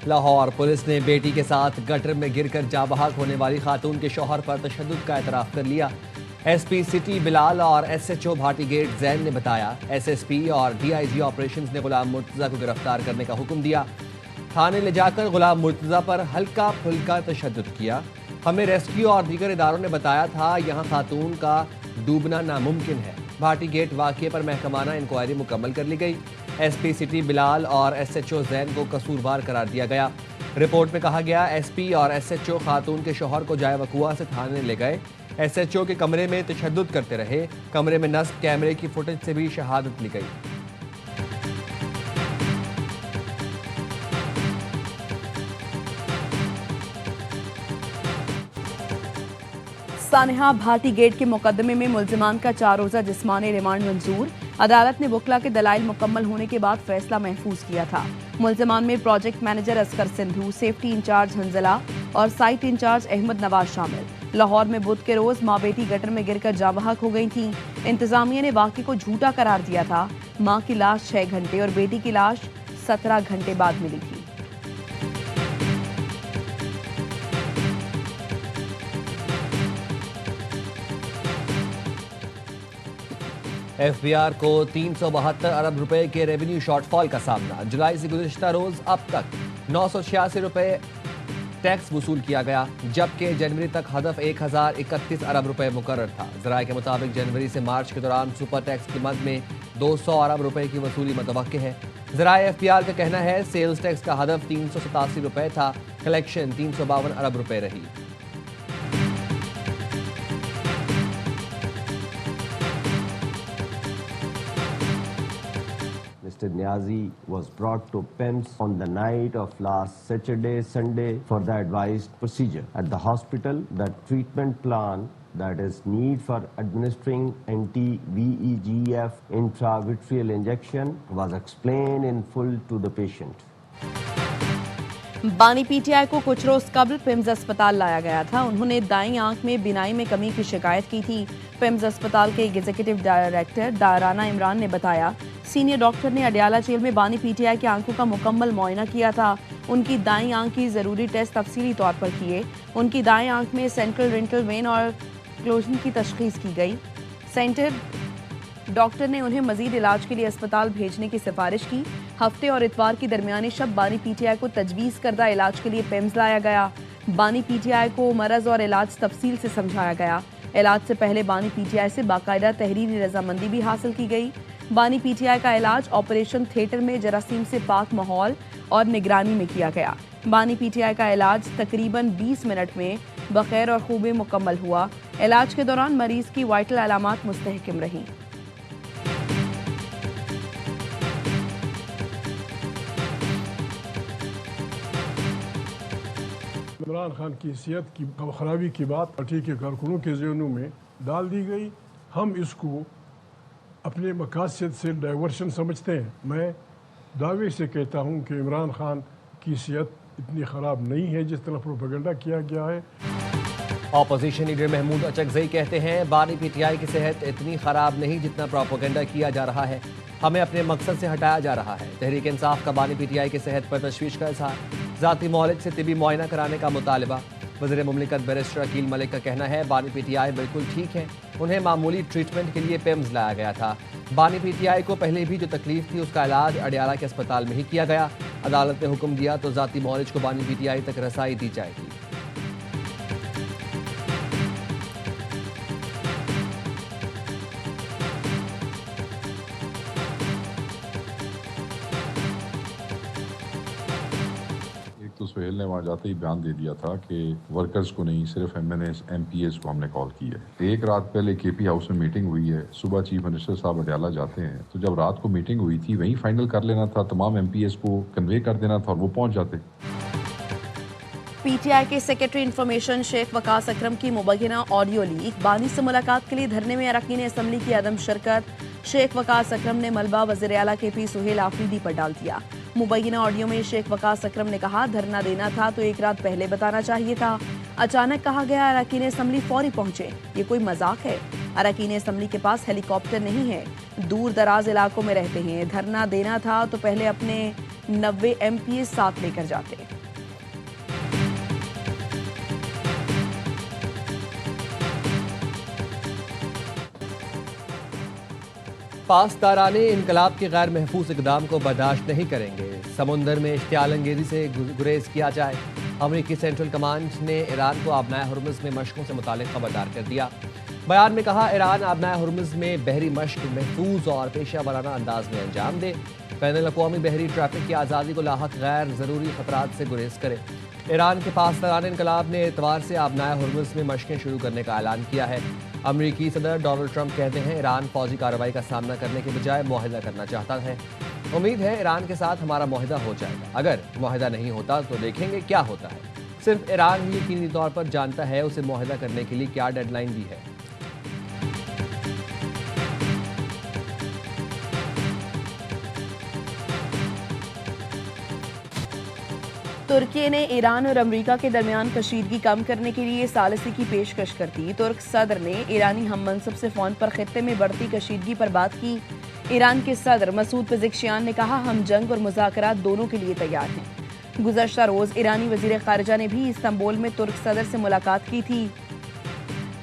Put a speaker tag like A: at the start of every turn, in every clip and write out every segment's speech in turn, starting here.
A: Lahore police ने बेटी के साथ गटर में गिरकर जाँ बहक होने वाली खातून के शौहर पर तशद्दुद का एतराफ़ कर लिया। एसपी सिटी बिलाल और एसएचओ भाटी गेट जैन ने बताया, एसएसपी और डीआईजी ऑपरेशंस ने गुलाम मुर्तज़ा को गिरफ्तार करने का हुक्म दिया। थाने ले जाकर गुलाम मुर्तज़ा पर हल्का फुल्का तशद्दुद किया। हमें रेस्क्यू और दीगर इदारों ने बताया था यहाँ खातून का डूबना नामुमकिन है। भाटी गेट वाक़े पर महकमाना इंक्वायरी मुकम्मल कर ली गई। एसपी सिटी बिलाल और एसएचओ जैन को कसूरवार करार दिया गया। रिपोर्ट में कहा गया, एसपी और एसएचओ खातून के शौहर को जाए वकुआ से थाने ले गए। एसएचओ के कमरे में तशद्दुद करते रहे। कमरे में नस्ब कैमरे की फुटेज से भी शहादत ली गई।
B: सानिहा भाटी गेट के मुकदमे में मुल्जिमान का 4 रोजा जिस्मानी रिमांड मंजूर। अदालत ने वकला के दलाइल मुकम्मल होने के बाद फैसला महफूज किया था। मुल्जिमान में project manager Asghar Sindhu, safety incharge Hanzala और साइट इंचार्ज अहमद नवाज शामिल। लाहौर में बुध के रोज माँ बेटी गटर में गिरकर जाँ बहक हो गई थी। इंतजामिया ने वाक़े को झूठा करार दिया था। माँ की लाश 6 घंटे और बेटी की लाश 17 घंटे बाद मिली थी।
A: एफबीआर को 372 अरब रुपए के रेवेन्यू शॉर्टफॉल का सामना। जुलाई से गुज़िश्ता रोज अब तक 986 रुपए टैक्स वसूल किया गया, जबकि जनवरी तक हदफ 1031 अरब रुपए मुकर्रर था। ज़राए के मुताबिक जनवरी से मार्च के दौरान सुपर टैक्स की मद में 200 अरब रुपए की वसूली मुतवक्के है। ज़राए एफबीआर का कहना है, सेल्स टैक्स का हदफ 387 रुपए था, कलेक्शन 352 अरब रुपए रही।
C: Mr. Niazi was brought to PIMS on the night of last Saturday, Sunday for the advised procedure. At the hospital, the treatment plan, that is need for administering anti-VEGF intravitreal injection, was explained in full to the patient.
B: बानी PTI को कुछ रोज कबल PIMS अस्पताल लाया गया था। उन्होंने दाईं आंख में बिनाई में कमी की शिकायत की थी। पिम्स अस्पताल के एग्जीक्यूटिव डायरेक्टर दाराना इमरान ने बताया, सीनियर डॉक्टर ने अडियाला जेल में बानी पीटीआई की आंखों का मुकम्मल मुआयना किया था। उनकी दाईं आंख की जरूरी टेस्ट तफसीली तौर पर किए। उनकी दाईं आंख में सेंट्रल रेंटल वेन और क्लोजन की तशखीस की गई। सेंटर डॉक्टर ने उन्हें मजीद इलाज के लिए अस्पताल भेजने की सिफारिश की। हफ्ते और इतवार की दरमियानी शब बानी पीटीआई को तजवीज़ करदा इलाज के लिए पिम्स लाया गया। बानी पीटीआई को मरज और इलाज तफसील से समझाया गया। इलाज से पहले बानी पीटीआई से बाकायदा तहरीरी रजामंदी भी हासिल की गई। बानी पीटीआई का इलाज ऑपरेशन थिएटर में जरासीम से पाक माहौल और निगरानी में किया गया। बानी पीटीआई का इलाज तकरीबन 20 मिनट में बखैर और खूबे मुकम्मल हुआ। इलाज के दौरान मरीज की वाइटल अलामात मुस्तहकम रहीं।
D: इमरान खान की सेहत की खराबी की बात पार्टी के कारकुनों के ज़हनों में डाल दी गई। हम इसको अपने मकासद से डाइवर्शन समझते हैं। मैं दावे से कहता हूं कि इमरान खान की सेहत इतनी ख़राब नहीं है जिस तरह प्रोपेगेंडा किया गया है।
A: ऑपोजिशन लीडर महमूद अचकज़ई कहते हैं, बानी पीटीआई की सेहत इतनी ख़राब नहीं जितना प्रोपेगेंडा किया जा रहा है। हमें अपने मकसद से हटाया जा रहा है। तहरीक इंसाफ का बानी पीटीआई की सेहत पर तशवीश का इजहार। ज़ाती मौलिद से तिबी मुआयना कराने का मुतालबा। वज़ीर मुमलिकत बैरिस्टर अकील मलिक का कहना है, बानी पीटीआई बिल्कुल ठीक है, उन्हें मामूली ट्रीटमेंट के लिए पिम्स लाया गया था। बानी पीटीआई को पहले भी जो तकलीफ थी उसका इलाज अडियाला के अस्पताल में ही किया गया। अदालत ने हुक्म दिया तो ज़ाती मौलिज को बानी पीटीआई तक रसाई दी जाएगी।
E: तो सुहेल ने वहाँ जाते ही बयान दे दिया था कि वर्कर्स को नहीं, सिर्फ एमएनएस एमपीएस को हमने कॉल की है। एक रात पहले केपी हाउस में मीटिंग हुई है। सुबह चीफ मिनिस्टर साहब अडियाला जाते हैं, तो जब रात को मीटिंग हुई थी वहीं फाइनल कर लेना था, तमाम एमपीएस को कन्वे कर देना था और वो पहुंच जाते।
B: पीटीआई के सेक्रेटरी इंफॉर्मेशन शेख वकास अकरम की मुबैना ऑडियो लीक। बानी से मुलाकात के लिए धरने में अरकान असम्बली की अदम शिरकत। शेख वकास अकरम ने मलबा वज़ीर आला केपी सुहेल आफरीदी पर डाल दिया। मुबैना ऑडियो में शेख वकास अकरम ने कहा, धरना देना था तो एक रात पहले बताना चाहिए था। अचानक कहा गया अरकान असम्बली फौरी पहुंचे, ये कोई मजाक है? अरकान असम्बली के पास हेलीकॉप्टर नहीं है, दूर दराज इलाकों में रहते हैं। धरना देना था तो पहले अपने 90 एमपीएस साथ लेकर जाते।
A: पासदाराने इनकलाब के गैर महफूज इकदाम को बर्दाश्त नहीं करेंगे। समुंदर में इश्तियालंगेजी से गुरेज किया जाए। अमरीकी सेंट्रल कमांड ने ईरान को आबनाए हुर्मुज़ में मशकों से मुतालिक खबरदार कर दिया। बयान में कहा, ईरान आबनाए हुर्मुज़ में बहरी मश्क महफूज और पेशा वराना अंदाज में अंजाम दे। बैनुल-अक़वामी बहरी ट्रैफिक की आज़ादी को लाहक गैर ज़रूरी खतरात से गुरेज करे। ईरान के पासदाराने इनकलाब ने एतवार से आबनाए हुर्मुज़ में मशकें शुरू करने का ऐलान किया है। अमरीकी सदर डोनाल्ड ट्रंप कहते हैं, ईरान फौजी कार्रवाई का सामना करने के बजाय मुआहिदा करना चाहता है। उम्मीद है ईरान के साथ हमारा मुआहिदा हो जाएगा। अगर मुआहिदा नहीं होता तो देखेंगे क्या होता है। सिर्फ ईरान ही यकीनी तौर पर जानता है उसे मुआहिदा करने के लिए क्या डेडलाइन दी है।
B: तुर्की ने ईरान और अमेरिका के दरमियान कशीदगी कम करने के लिए सालिसी की पेशकश कर दी। तुर्क सदर ने ईरानी हम मनसब से फ़ोन पर खित्ते में बढ़ती कशीदगी पर बात की। ईरान के सदर मसूद पेज़ेश्कियान ने कहा, हम जंग और मुज़ाकरात दोनों के लिए तैयार हैं। गुज़श्ता रोज़ ईरानी वज़ीर ख़ारिजा ने भी इस्तांबुल में तुर्क सदर से मुलाकात की थी।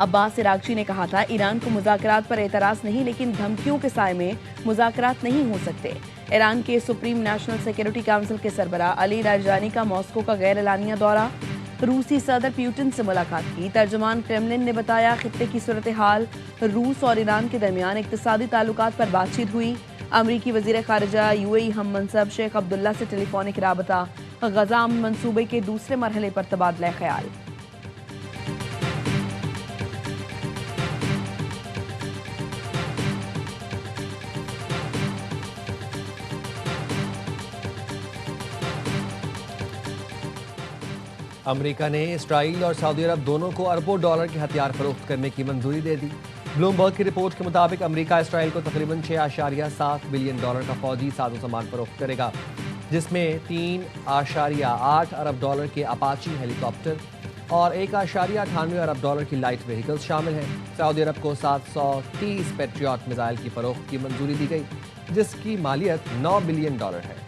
B: अब्बास इराक़ची ने कहा था, ईरान को मुज़ाकरात पर एतराज़ नहीं, लेकिन धमकियों के साए में मुज़ाकरात नहीं हो सकते। ईरान के सुप्रीम नेशनल सिक्योरिटी काउंसिल के सरबराह अली लारिजानी का मॉस्को का गैर एलानिया दौरा। रूसी सदर पुतिन से मुलाकात की। तर्जुमान क्रेमलिन ने बताया, खित्ते की सूरत हाल, रूस और ईरान के दरमियान इक़्तिसादी ताल्लुकात पर बातचीत हुई। अमरीकी वज़ीर ख़ारिजा यूएई हम मनसब शेख अब्दुल्ला से टेलीफोनिक राबता। गज़ा मनसूबे के दूसरे मरहले पर तबादला ख्याल।
A: अमेरिका ने इसराइल और सऊदी अरब दोनों को अरबों डॉलर के हथियार फरोख्त करने की मंजूरी दे दी। ब्लूमबर्ग की रिपोर्ट के मुताबिक अमेरिका इसराइल को तकरीबन 6.7 बिलियन डॉलर का फौजी साजो सामान फरोख्त करेगा, जिसमें 3.8 अरब डॉलर के अपाची हेलीकॉप्टर और 1.98 अरब डॉलर की लाइट व्हीकल्स शामिल हैं। सऊदी अरब को 730 पैट्रियट मिसाइल की फरोख्त की मंजूरी दी गई, जिसकी मालियत 9 बिलियन डॉलर है।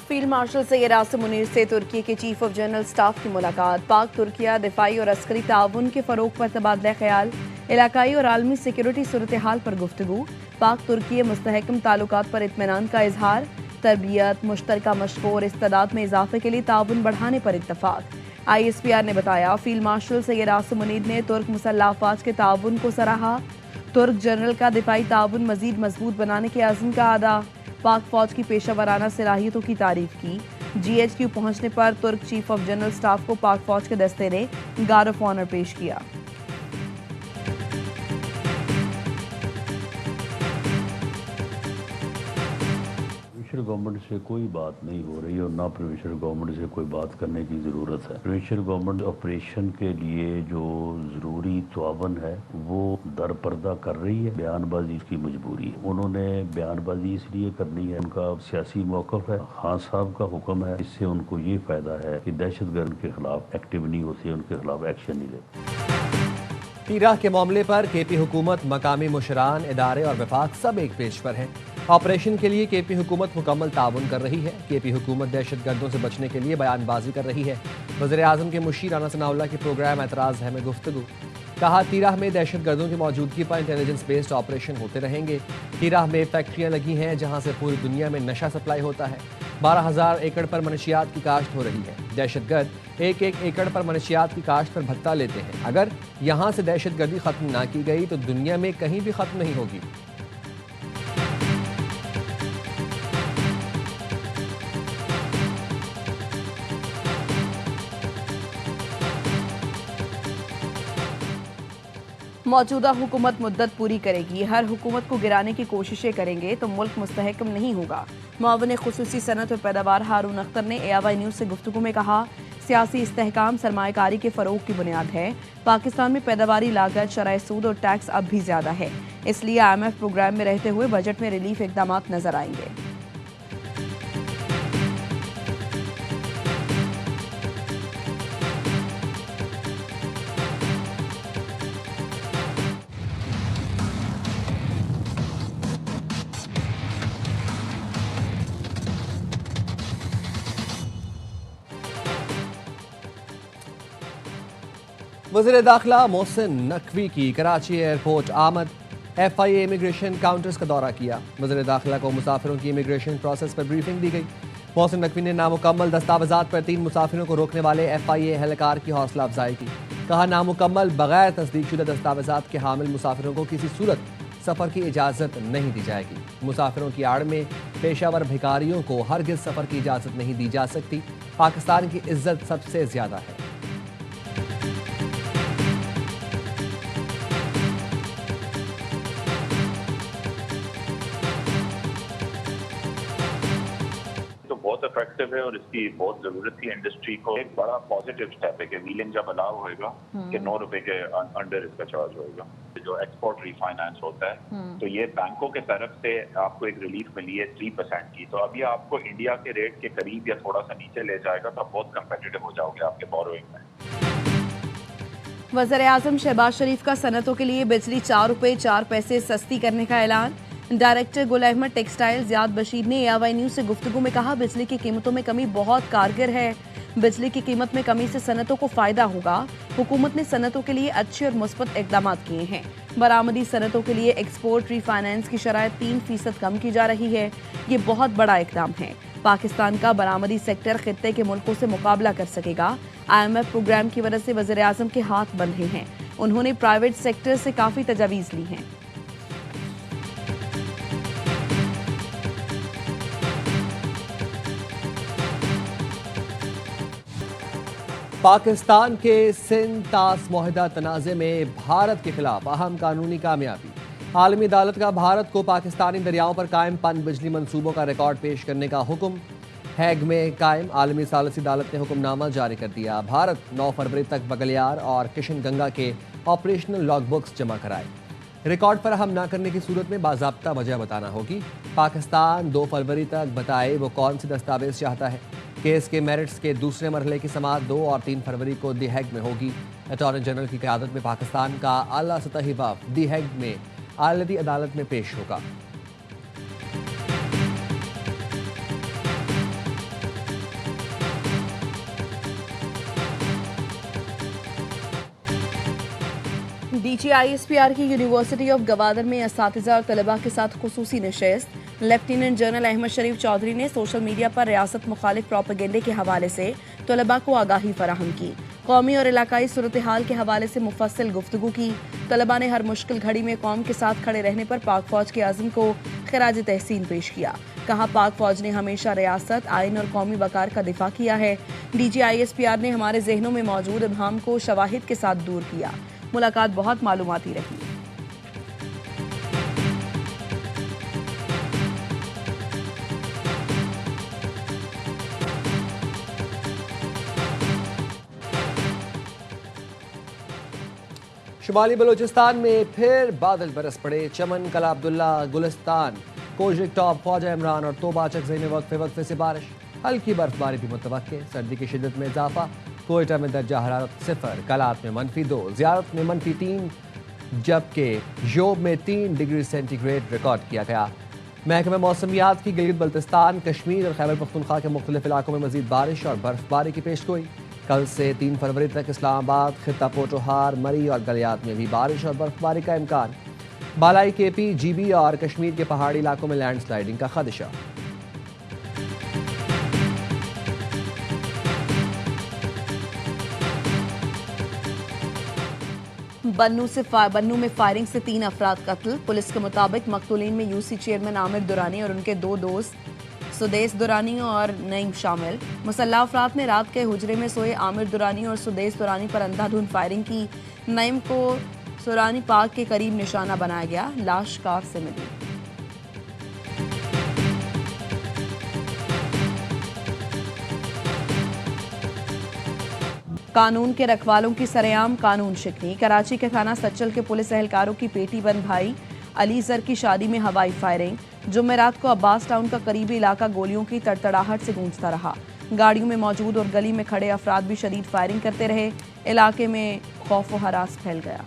B: फील्ड मार्शल सैयद आसिम मुनीर से तुर्की के चीफ ऑफ जनरल स्टाफ की मुलाकात। पाक तुर्किया दिफाई और अस्करी ताउन के फ़रोग पर तबादला ख्याल। इलाकाई और आलमी सिक्योरिटी सूरत हाल पर गुफ्तगू। पाक तुर्की मुस्तहकम ताल्लुकात पर इत्मीनान का इजहार। तरबियत, मुश्तरका मशकों और इस्तादाद में इजाफे के लिए ताउन बढ़ाने पर इत्तफाक। ISPR ने बताया, फील्ड मार्शल सैयद आसिम मुनीर ने तुर्क मुसल्लह अफवाज के ताउन को सराहा। तुर्क जनरल का दिफाई ताउन मजीद मजबूत बनाने के अज़्म का अदा। पाक फौज की पेशा वराना सलाहियतों की तारीफ की। GHQ पहुंचने पर तुर्क चीफ ऑफ जनरल स्टाफ को पाक फौज के दस्ते ने गार्ड ऑफ ऑनर पेश किया।
F: प्रोविंशियल गवर्नमेंट से कोई बात नहीं हो रही और ना प्रोविंशियल गवर्नमेंट से कोई बात करने की ज़रूरत है। प्रोविंशियल गवर्नमेंट ऑपरेशन के लिए जो ज़रूरी तावन है वो दरपर्दा कर रही है। बयानबाजी की मजबूरी है। उन्होंने बयानबाजी इसलिए करनी है, उनका सियासी मौक़िफ़ है, खान साहब का हुक्म है। इससे उनको ये फ़ायदा है कि दहशतगर्द के खिलाफ एक्टिव नहीं होते, उनके खिलाफ एक्शन नहीं लेते।
A: तीराह के मामले पर KP हुकूमत, मकामी मुशरान, इदारे और वफाक सब एक पेज पर हैं। ऑपरेशन के लिए KP हुकूमत मुकम्मल ताउन कर रही है। KP हुकूमत दहशतगर्दों से बचने के लिए बयानबाजी कर रही है। वज़ीर आज़म के मुशीर राना सनाउल्लाह के प्रोग्राम एतराज़ है में गुफ्तगू। कहा, तीराह में दहशतगर्दों की मौजूदगी पर इंटेलिजेंस बेस्ड ऑपरेशन होते रहेंगे। तीराह में फैक्ट्रियाँ लगी हैं जहाँ से पूरी दुनिया में नशा सप्लाई होता है। 12,000 एकड़ पर मनशियात की काश्त हो रही है। दहशतगर्द एक एकड़ पर मनशियात की काश्त पर भत्ता लेते हैं। अगर यहाँ से दहशतगर्दी ख़त्म ना की गई तो दुनिया में कहीं भी ख़त्म नहीं होगी।
B: मौजूदा हुकूमत मुद्दत पूरी करेगी। हर हुकूमत को गिराने की कोशिशें करेंगे तो मुल्क मुस्तहकम नहीं होगा। मुआविन खुसूसी सनत और पैदावार हारून अख्तर ने AIY न्यूज़ से गुफ्तगू में कहा, सियासी इस्तेहकाम सरमायाकारी के फ़रोग की बुनियाद है। पाकिस्तान में पैदावारी लागत, शराय सूद और टैक्स अब भी ज़्यादा है। इसलिए IMF प्रोग्राम में रहते हुए बजट में रिलीफ इकदाम नजर आएंगे।
A: वज़ीर दाखिला मोहसिन नकवी की कराची एयरपोर्ट आमद। FIA इमिग्रेशन काउंटर्स का दौरा किया। वज़ीर दाखिला को मुसाफिरों की इमिग्रेशन प्रोसेस पर ब्रीफिंग दी गई। मोहसिन नकवी ने नामुकम्मल दस्तावेजात पर 3 मुसाफिरों को रोकने वाले FIA एहलकार की हौसला अफजाई की। कहा, नामुकम्मल बगैर तस्दीकशुदा दस्तावेजात के हामिल मुसाफिरों को किसी सूरत सफ़र की इजाज़त नहीं दी जाएगी। मुसाफिरों की आड़ में पेशावर भिखारियों को हरगिज़ सफ़र की इजाज़त नहीं दी जा सकती। पाकिस्तान की इज्जत सबसे ज़्यादा है।
G: बहुत इफेक्टिव है और इसकी बहुत जरूरत थी इंडस्ट्री को। एक बड़ा पॉजिटिव स्टेप है कि व्हीलिंग जब अलाउ होएगा कि 9 रुपए के अंडर इसका चार्ज होएगा। जो एक्सपोर्ट रिफाइनेंस होता है तो ये बैंकों के तरफ से आपको एक रिलीफ मिली है 3% की। तो अभी आपको इंडिया के रेट के करीब या थोड़ा सा नीचे ले जाएगा तो आप बहुत कंपेटिटिव हो जाओगे आपके बोरोइंग में।
B: वज़ीर आज़म शहबाज शरीफ का सनतों के लिए बिजली 4 रुपए 4 पैसे सस्ती करने का ऐलान। Director Gul Ahmed textile Ziyad Bashir ने AY न्यूज़ से गुफ्तगू में कहा, बिजली की कीमतों में कमी बहुत कारगर है। बिजली की कीमत में कमी से सनतों को फायदा होगा। हुकूमत ने सनतों के लिए अच्छे और मुस्बत इकदाम किए हैं। बरामदी सनतों के लिए एक्सपोर्ट रीफाइनेंस की शराइत 3% कम की जा रही है। ये बहुत बड़ा इकदाम है। पाकिस्तान का बरामदी सेक्टर खित्ते के मुल्कों से मुकाबला कर सकेगा। IMF प्रोग्राम की वजह से वज़ीर आज़म के हाथ बंधे हैं। उन्होंने प्राइवेट सेक्टर से काफ़ी तजावीज़ ली हैं।
A: पाकिस्तान के सिंध तास मुआहदा तनाज़े में भारत के खिलाफ अहम कानूनी कामयाबी। आलमी अदालत का भारत को पाकिस्तानी दरियाओं पर कायम पन बिजली मंसूबों का रिकॉर्ड पेश करने का हुक्म। हैग में कायम आलमी सालिसी अदालत ने हुक्मनामा जारी कर दिया। भारत 9 फरवरी तक बगलियार और किशन गंगा के ऑपरेशनल लॉग बुक्स जमा कराए। रिकॉर्ड फराहम न करने की सूरत में बाज़ाब्ता वजह बताना होगी। पाकिस्तान 2 फरवरी तक बताए वो कौन सी दस्तावेज चाहता है। केस के मेरिट्स के दूसरे मरहले की समाअत 2 और 3 फरवरी को दी हैग में होगी। अटॉर्नी जनरल की क़यादत में पाकिस्तान का आला सतही वफ़द दी हैग में आलमी अदालत में पेश होगा।
B: DGISPR की यूनिवर्सिटी ऑफ गवादर में असातिज़ा और तलबा के साथ खुसूसी नशस्त। लेफ्टिनेंट जनरल अहमद शरीफ चौधरी ने सोशल मीडिया पर रियासत मुखालिफ प्रोपेगेंडे के हवाले से तलबा को आगाही फराहम की। कौमी और इलाकाई सूरत हाल के हवाले से मुफस्सिल गुफ्तगू की। तलबा ने हर मुश्किल घड़ी में कौम के साथ खड़े रहने पर पाक फौज के आज़म को खिराज तहसीन पेश किया। कहा, पाक फौज ने हमेशा रियासत, आइन और कौमी वकार का दिफा किया है। DGISPR ने हमारे जहनों में मौजूद इब्हाम को शवाहिद के साथ दूर किया। मुलाकात बहुत मालूमाती रही।
A: शुमाली बलूचिस्तान में फिर बादल बरस पड़े। चमन, कला अब्दुल्ला, गुलिस्तान, कोशिक टॉप, ख्वाजा इमरान और तोबा चकज़ई में वक्फे वक्फे से बारिश। हल्की बर्फबारी भी मुतवक्के। सर्दी की शिद्दत में इजाफा। कोयटा में दर्जा हरारत 0, कलात में -2, ज़ियारत में -3, जबकि योब में 3 डिग्री सेंटीग्रेड रिकॉर्ड किया गया। महकमा मौसमियात की गिलगित बल्तिस्तान, कश्मीर और खैबर पख्तूनख्वा के मुख्तलिफ इलाकों में मजीद बारिश और बर्फबारी की पेशगोई। कल से 3 फरवरी तक इस्लामाबाद, खित्ता पोटोहार, मरी और गलियात में भी बारिश और बर्फबारी का इम्कान। बालाई KP, GB और कश्मीर के पहाड़ी इलाकों में लैंडस्लाइडिंग का खदशा।
B: बन्नू में फायरिंग से 3 अफराद कत्ल। पुलिस के मुताबिक मकतूलीन में UC चेयरमैन आमिर दुरानी और उनके 2 दोस्त सुदेश दुरानी और नईम शामिल। मुसल्लह अफराद ने रात के हुजरे में सोए आमिर दुरानी और सुदेश दुरानी पर अंधाधुंध फायरिंग की। नईम को सुरानी पार्क के करीब निशाना बनाया गया। लाश कार से मिली। कानून के रखवालों की सरेआम कानून शिकनी। कराची के थाना सच्चल के पुलिस एहलकारों की पेटी बंद भाई अली जर की शादी में हवाई फायरिंग। जुमेरात को अब्बास टाउन का करीबी इलाका गोलियों की तड़तड़ाहट से गूंजता रहा। गाड़ियों में मौजूद और गली में खड़े अफराद भी शदीद फायरिंग करते रहे। इलाके में खौफ व हरास फैल गया।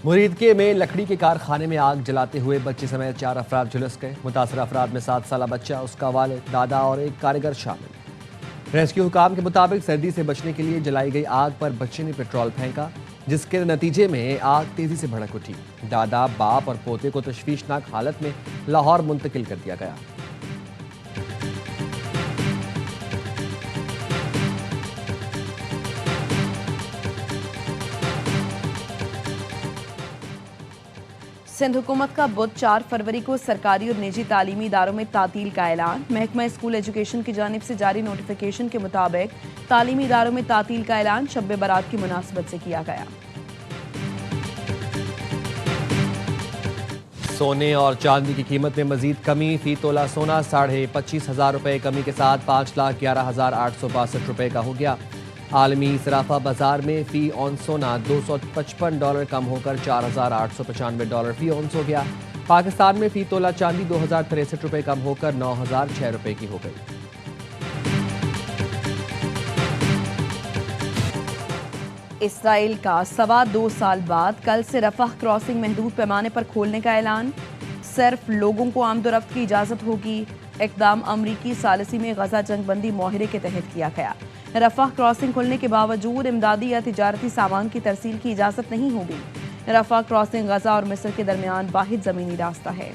A: मुरीदके में लकड़ी के कारखाने में आग जलाते हुए बच्चे समेत 4 अफराद झुलस गए। मुतासर अफराद में 7 साला बच्चा, उसका वालिद, दादा और एक कारीगर शामिल। रेस्क्यू हुकाम के मुताबिक सर्दी से बचने के लिए जलाई गई आग पर बच्चे ने पेट्रोल फेंका, जिसके नतीजे में आग तेजी से भड़क उठी। दादा, बाप और पोते को तशवीशनाक हालत में लाहौर मुंतकिल कर दिया गया।
B: सिंध हुकूमत का बुध 4 फरवरी को सरकारी और निजी तालीमी इदारों में तातील का ऐलान। महकमा स्कूल एजुकेशन की जानिब से जारी नोटिफिकेशन के मुताबिक तालीमी इदारों में तातील का ऐलान शब बारात की मुनासबत से किया गया।
A: सोने और चांदी की कीमत में मजीद कमी। फी तोला सोना 25,500 रुपये कमी के साथ 5,11,862 रुपये का हो गया। आलमी सराफा बाजार में फी ऑन सोना $255 कम होकर $4,895 फी ऑन्स हो गया। पाकिस्तान में फी तोला चांदी 2,063 रुपये कम होकर 9,006 रुपये की हो गई।
B: इसराइल का 2.25 साल बाद कल से रफाह क्रॉसिंग महदूद पैमाने पर खोलने का ऐलान। सिर्फ लोगों को आमदोरफ्त की इजाज़त होगी। इक़दाम अमरीकी सालिसी में गजा जंगबंदी मुआहरे के तहत किया गया। रफाह क्रॉसिंग खुलने के बावजूद इमदादी या तिजारती सामान की तरसील की इजाज़त नहीं होगी। रफाह क्रॉसिंग गजा और मिस्र के दरमियान वाहिद ज़मीनी रास्ता है।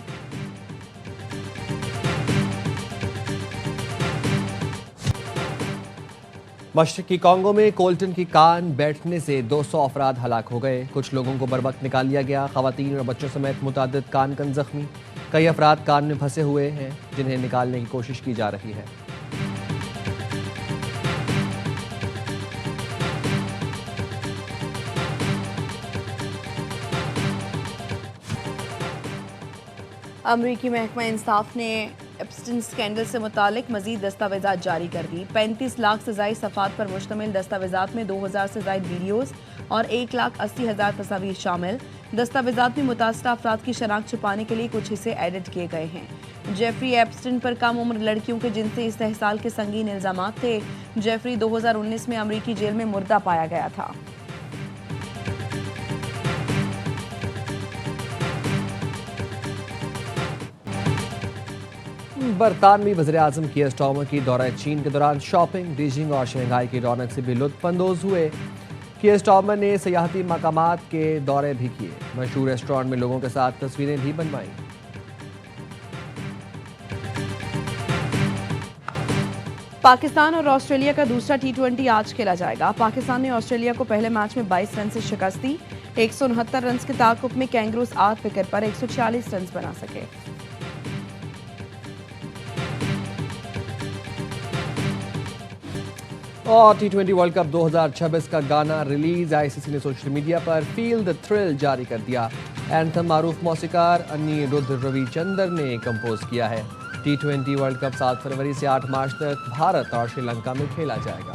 A: मशरकी कांगो में कोल्टन की कान बैठने से 200 अफराद हलाक हो गए। कुछ लोगों को बरवक्त निकाल लिया गया। खवातीन और बच्चों समेत मुतादिद कान कन जख्मी। कई अफराद कान में फंसे हुए हैं, जिन्हें निकालने की कोशिश की जा रही है।
B: अमरीकी महकमा इंसाफ ने एप्स्टीन स्कैंडल से मुतालिक मजीद दस्तावेजात जारी कर दी। 35 लाख से ज़ायद सफ़ात पर मुश्तमिल दस्तावेजात में 2,000 से ज़ायद वीडियोज़ और 1,80,000 तस्वीर शामिल। दस्तावेजात में मुतासरा अफराद की शनाख्त छुपाने के लिए कुछ हिस्से एडिट किए गए हैं। जेफरी एप्स्टीन पर कम उम्र लड़कियों के जिनसी इस्तेहसाल के संगीन इल्ज़ामात थे। जेफरी 2019 में अमरीकी जेल में मुर्दा पाया गया था।
A: बरतानवी वज़ीर-ए-आज़म कीयर स्टार्मर की दौरा चीन के दौरान शॉपिंग, बीजिंग और शंघाई की रौनक से भी लुत्फ़ अंदोज़ हुए। कीयर स्टार्मर ने सयाहती मकामात के दौरे भी किए। मशहूर रेस्टोरेंट में लोगों के साथ तस्वीरें भी बनवाईं।
B: पाकिस्तान और ऑस्ट्रेलिया का दूसरा T20 आज खेला जाएगा। पाकिस्तान ने ऑस्ट्रेलिया को पहले मैच में 22 रन से शिकस्त दी। 169 रन के ताक़ुब में कैंगरूज 8 विकेट पर 146 रन बना सके।
A: और T20 वर्ल्ड कप 2026 का गाना रिलीज। ICC ने सोशल मीडिया पर फील द थ्रिल जारी कर दिया। एंथम मारूफ मौसीकार अनिरुद्ध रविचंद्र ने कंपोज किया है। T20 वर्ल्ड कप 7 फरवरी से 8 मार्च तक भारत और श्रीलंका में खेला जाएगा।